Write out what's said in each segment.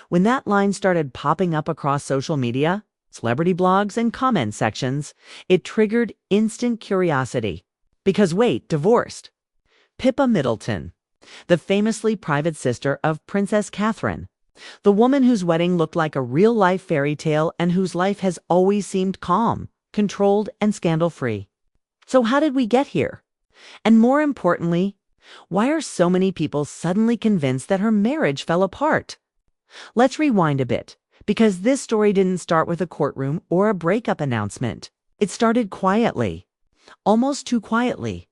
When that line started popping up across social media, celebrity blogs, and comment sections, it triggered instant curiosity. Because wait, divorced. Pippa Middleton, the famously private sister of Princess Catherine, the woman whose wedding looked like a real-life fairy tale and whose life has always seemed calm, controlled, and scandal-free. So how did we get here? And more importantly, why are so many people suddenly convinced that her marriage fell apart? Let's rewind a bit, because this story didn't start with a courtroom or a breakup announcement. It started quietly, almost too quietly.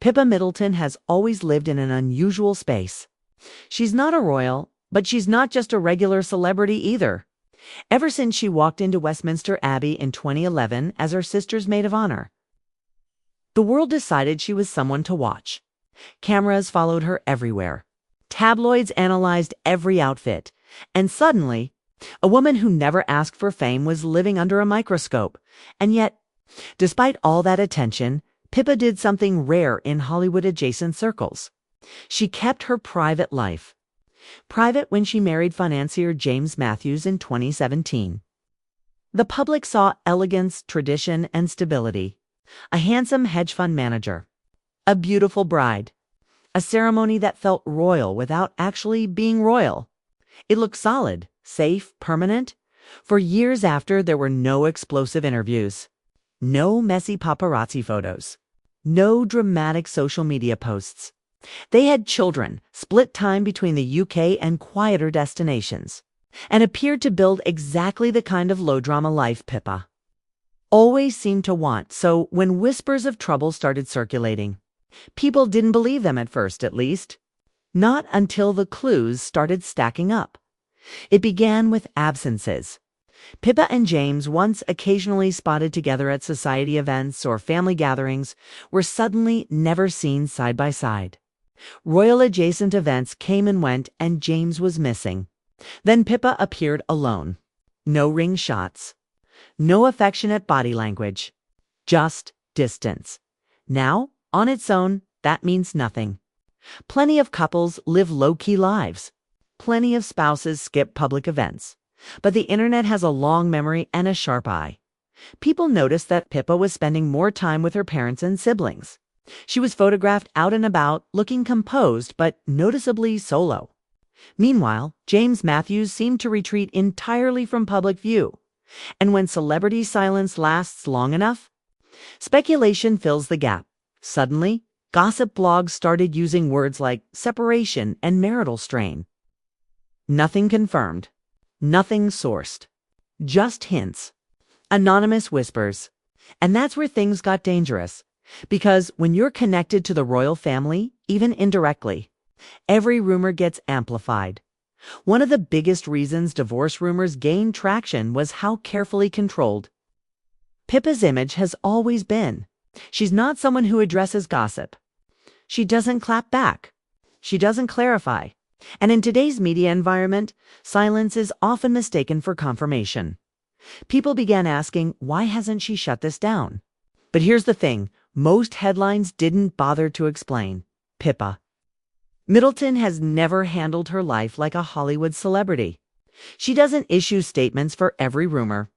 Pippa Middleton has always lived in an unusual space. She's not a royal, but she's not just a regular celebrity either. Ever since she walked into Westminster Abbey in 2011 as her sister's maid of honor, the world decided she was someone to watch. Cameras followed her everywhere. Tabloids analyzed every outfit. And suddenly, a woman who never asked for fame was living under a microscope. And yet, despite all that attention, Pippa did something rare in Hollywood-adjacent circles. She kept her private life. Private when she married financier James Matthews in 2017. The public saw elegance, tradition, and stability. A handsome hedge fund manager. A beautiful bride. A ceremony that felt royal without actually being royal. It looked solid, safe, permanent. For years after, there were no explosive interviews. No messy paparazzi photos. No dramatic social media posts. They had children, split time between the UK and quieter destinations, and appeared to build exactly the kind of low-drama life Pippa always seemed to want. So when whispers of trouble started circulating, people didn't believe them at first, at least. Not until the clues started stacking up. It began with absences. Pippa and James, once occasionally spotted together at society events or family gatherings, were suddenly never seen side by side. Royal-adjacent events came and went, and James was missing. Then Pippa appeared alone. No ring shots. No affectionate body language. Just distance. Now, on its own, that means nothing. Plenty of couples live low-key lives. Plenty of spouses skip public events. But the internet has a long memory and a sharp eye. People noticed that Pippa was spending more time with her parents and siblings. She was photographed out and about, looking composed but noticeably solo. Meanwhile, James Matthews seemed to retreat entirely from public view. And when celebrity silence lasts long enough, speculation fills the gap. Suddenly, gossip blogs started using words like separation and marital strain. Nothing confirmed. Nothing sourced. Just hints. Anonymous whispers. And that's where things got dangerous. Because when you're connected to the royal family, even indirectly, every rumor gets amplified. One of the biggest reasons divorce rumors gained traction was how carefully controlled. Pippa's image has always been. She's not someone who addresses gossip. She doesn't clap back. She doesn't clarify. And in today's media environment, silence is often mistaken for confirmation. People began asking, why hasn't she shut this down? But here's the thing. Most headlines didn't bother to explain. Pippa Middleton has never handled her life like a Hollywood celebrity. She doesn't issue statements for every rumor.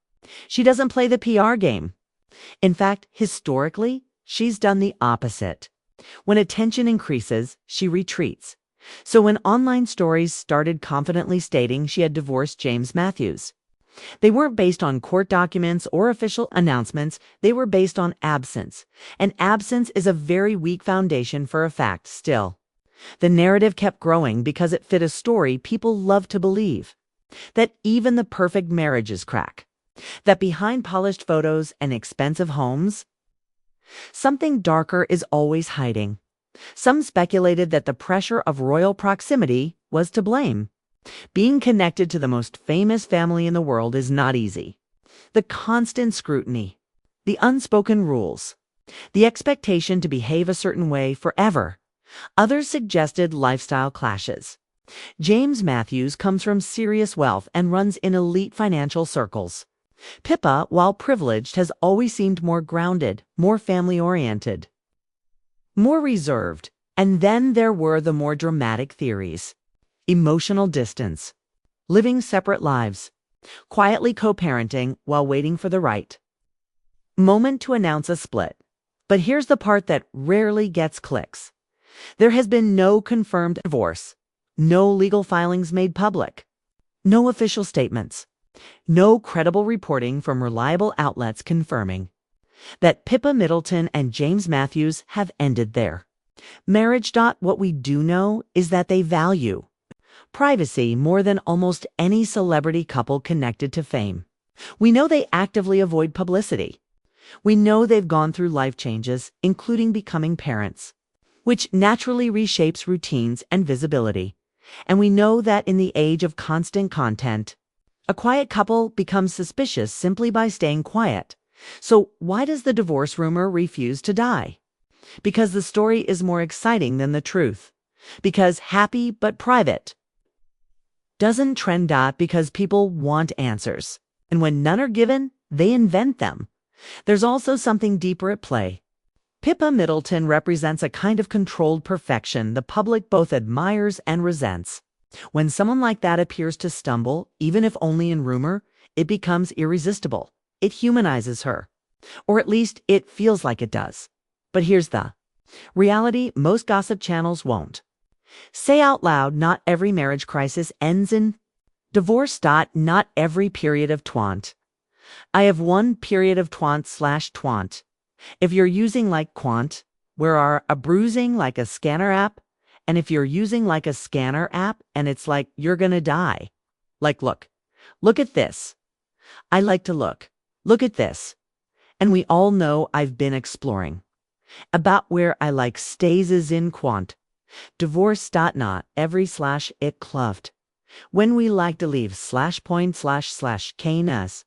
She doesn't play the PR game. In fact, historically, she's done the opposite. When attention increases, she retreats. So when online stories started confidently stating she had divorced James Matthews, they weren't based on court documents or official announcements. They were based on absence. And absence is a very weak foundation for a fact still. The narrative kept growing because it fit a story people love to believe. That even the perfect marriages crack. That behind polished photos and expensive homes, something darker is always hiding. Some speculated that the pressure of royal proximity was to blame. Being connected to the most famous family in the world is not easy. The constant scrutiny, the unspoken rules, the expectation to behave a certain way forever. Others suggested lifestyle clashes. James Matthews comes from serious wealth and runs in elite financial circles. Pippa, while privileged, has always seemed more grounded, more family-oriented, more reserved. And then there were the more dramatic theories. Emotional distance. living separate lives, quietly co-parenting while waiting for the right moment to announce a split. But here's the part that rarely gets clicks. There has been no confirmed divorce, no legal filings made public, no official statements, no credible reporting from reliable outlets confirming that Pippa Middleton and James Matthews have ended their marriage. What we do know is that they value privacy more than almost any celebrity couple connected to fame. We know they actively avoid publicity. We know they've gone through life changes, including becoming parents, which naturally reshapes routines and visibility. And we know that in the age of constant content, a quiet couple becomes suspicious simply by staying quiet. So why does the divorce rumor refuse to die? Because the story is more exciting than the truth. Because happy but private doesn't trend. Because people want answers. And when none are given, they invent them. There's also something deeper at play. Pippa Middleton represents a kind of controlled perfection the public both admires and resents. When someone like that appears to stumble, even if only in rumor, it becomes irresistible. It humanizes her. Or at least it feels like it does. But here's the reality most gossip channels won't say out loud. Not every marriage crisis ends in divorce. Not every period of twant. I have one period of twant/twant. If you're using like Quant, where are a bruising like a scanner app, and if you're using like a scanner app and it's like you're gonna die. Like look at this. I like to look at this. And we all know I've been exploring about where I like stays is in Quant. Divorce. Not every / it cloved. When we like to leave /point/ canes.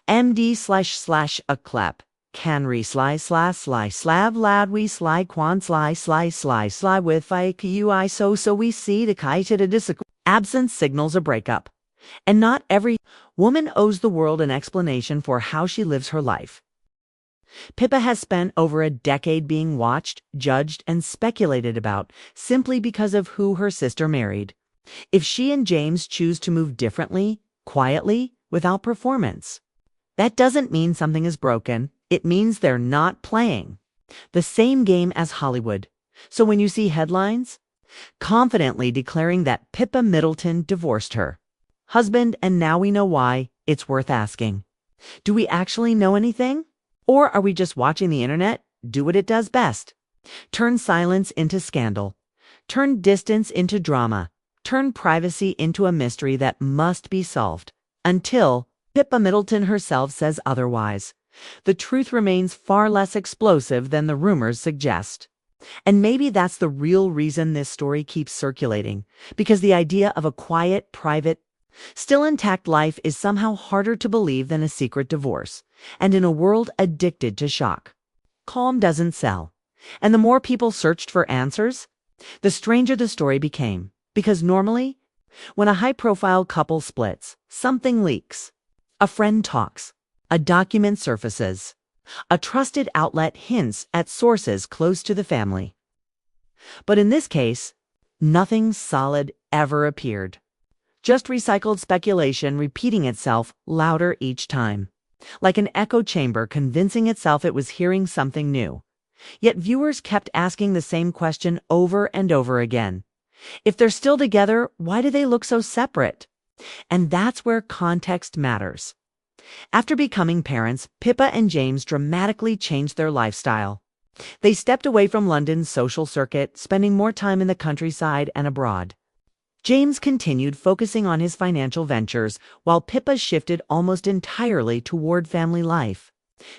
MD / a clap. Can re sly slav lad we sly quan sly with I so we see the kaita to disagree. Absence signals a breakup. And not every woman owes the world an explanation for how she lives her life. Pippa has spent over a decade being watched, judged, and speculated about simply because of who her sister married. If she and James choose to move differently, quietly, without performance, that doesn't mean something is broken. It means they're not playing the same game as Hollywood. So when you see headlines confidently declaring that Pippa Middleton divorced her husband and now we know why, it's worth asking. Do we actually know anything? Or are we just watching the internet do what it does best? Turn silence into scandal. Turn distance into drama. Turn privacy into a mystery that must be solved. Until Pippa Middleton herself says otherwise. The truth remains far less explosive than the rumors suggest. And maybe that's the real reason this story keeps circulating, because the idea of a quiet, private, still intact life is somehow harder to believe than a secret divorce. And in a world addicted to shock, calm doesn't sell. And the more people searched for answers, the stranger the story became. Because normally, when a high-profile couple splits, something leaks. A friend talks. A document surfaces. A trusted outlet hints at sources close to the family. But in this case, nothing solid ever appeared. Just recycled speculation repeating itself louder each time. Like an echo chamber convincing itself it was hearing something new. Yet viewers kept asking the same question over and over again. If they're still together, why do they look so separate? And that's where context matters. After becoming parents, Pippa and James dramatically changed their lifestyle. They stepped away from London's social circuit, spending more time in the countryside and abroad. James continued focusing on his financial ventures, while Pippa shifted almost entirely toward family life.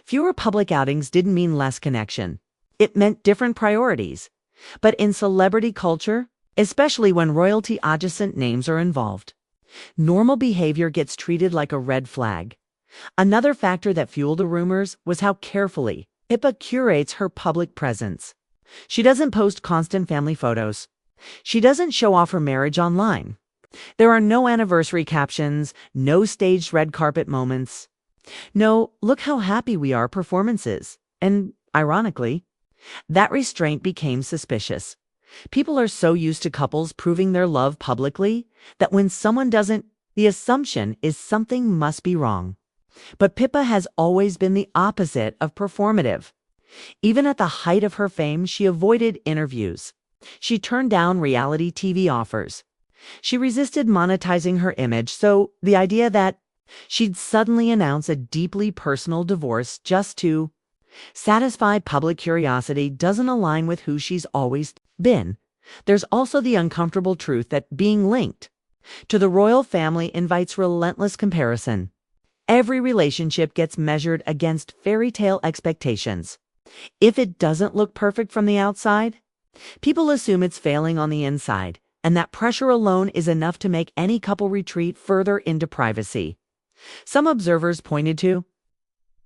Fewer public outings didn't mean less connection. It meant different priorities. But in celebrity culture, especially when royalty-adjacent names are involved, normal behavior gets treated like a red flag. Another factor that fueled the rumors was how carefully Pippa curates her public presence. She doesn't post constant family photos. She doesn't show off her marriage online. There are no anniversary captions, no staged red carpet moments. No, look how happy we are performances. And, ironically, that restraint became suspicious. People are so used to couples proving their love publicly that when someone doesn't the assumption is something must be wrong. But Pippa has always been the opposite of performative. Even at the height of her fame, she avoided interviews. She turned down reality TV offers. She resisted monetizing her image, so the idea that she'd suddenly announce a deeply personal divorce just to satisfy public curiosity doesn't align with who she's always been. There's also the uncomfortable truth that being linked to the royal family invites relentless comparison. Every relationship gets measured against fairy tale expectations. If it doesn't look perfect from the outside, people assume it's failing on the inside, and that pressure alone is enough to make any couple retreat further into privacy. Some observers pointed to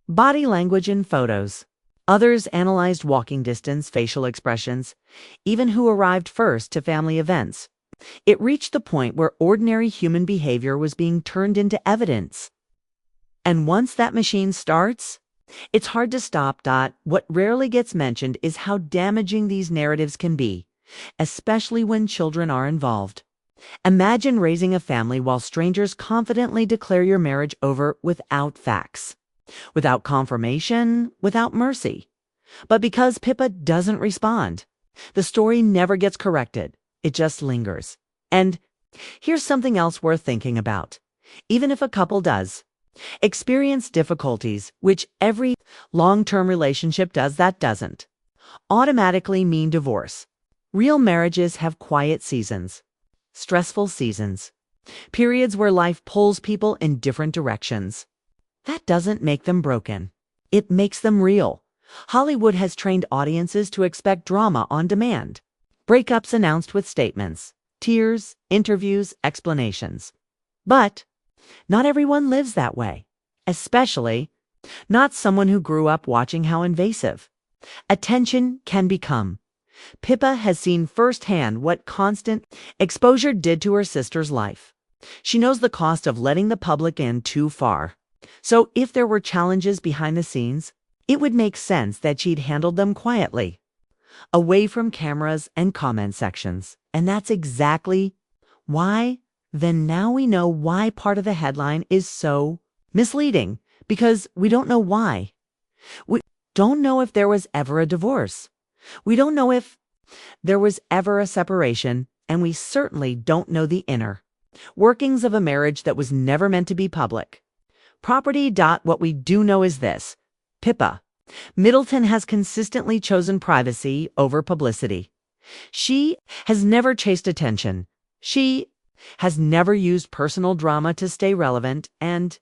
body language in photos. Others analyzed walking distance, facial expressions, even who arrived first to family events. It reached the point where ordinary human behavior was being turned into evidence. And once that machine starts, it's hard to stop. What rarely gets mentioned is how damaging these narratives can be, especially when children are involved. Imagine raising a family while strangers confidently declare your marriage over without facts, without confirmation, without mercy. But because Pippa doesn't respond, the story never gets corrected. It just lingers. And here's something else worth thinking about. Even if a couple does experience difficulties, which every long-term relationship does, that doesn't automatically mean divorce. Real marriages have quiet seasons, stressful seasons, periods where life pulls people in different directions. That doesn't make them broken. It makes them real. Hollywood has trained audiences to expect drama on demand. Breakups announced with statements, tears, interviews, explanations. But not everyone lives that way, especially not someone who grew up watching how invasive attention can become. Pippa has seen firsthand what constant exposure did to her sister's life. She knows the cost of letting the public in too far. So if there were challenges behind the scenes, it would make sense that she'd handled them quietly, away from cameras and comment sections. And that's exactly why. Then now we know why part of the headline is so misleading, because we don't know why. We don't know if there was ever a divorce. We don't know if there was ever a separation, and we certainly don't know the inner workings of a marriage that was never meant to be public. What we do know is this: Pippa Middleton has consistently chosen privacy over publicity. She has never chased attention. She has never used personal drama to stay relevant, and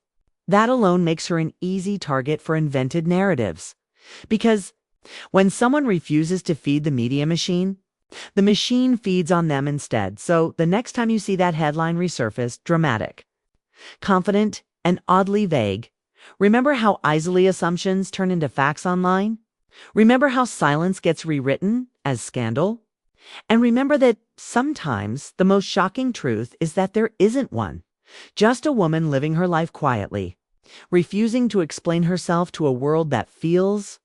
that alone makes her an easy target for invented narratives. Because when someone refuses to feed the media machine, the machine feeds on them instead. So the next time you see that headline resurface, dramatic, confident, and oddly vague, remember how easily assumptions turn into facts online? Remember how silence gets rewritten as scandal? And remember that sometimes the most shocking truth is that there isn't one. Just a woman living her life quietly, refusing to explain herself to a world that feels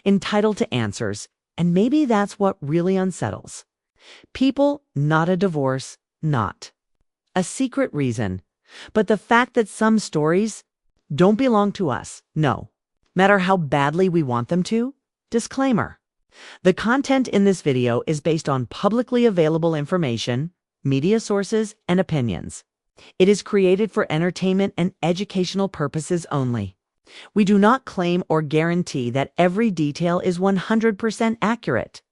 entitled to answers. And maybe that's what really unsettles people. Not a divorce, not a secret reason, but the fact that some stories don't belong to us. No matter how badly we want them to. Disclaimer: the content in this video is based on publicly available information, media sources, and opinions. It is created for entertainment and educational purposes only. We do not claim or guarantee that every detail is 100% accurate.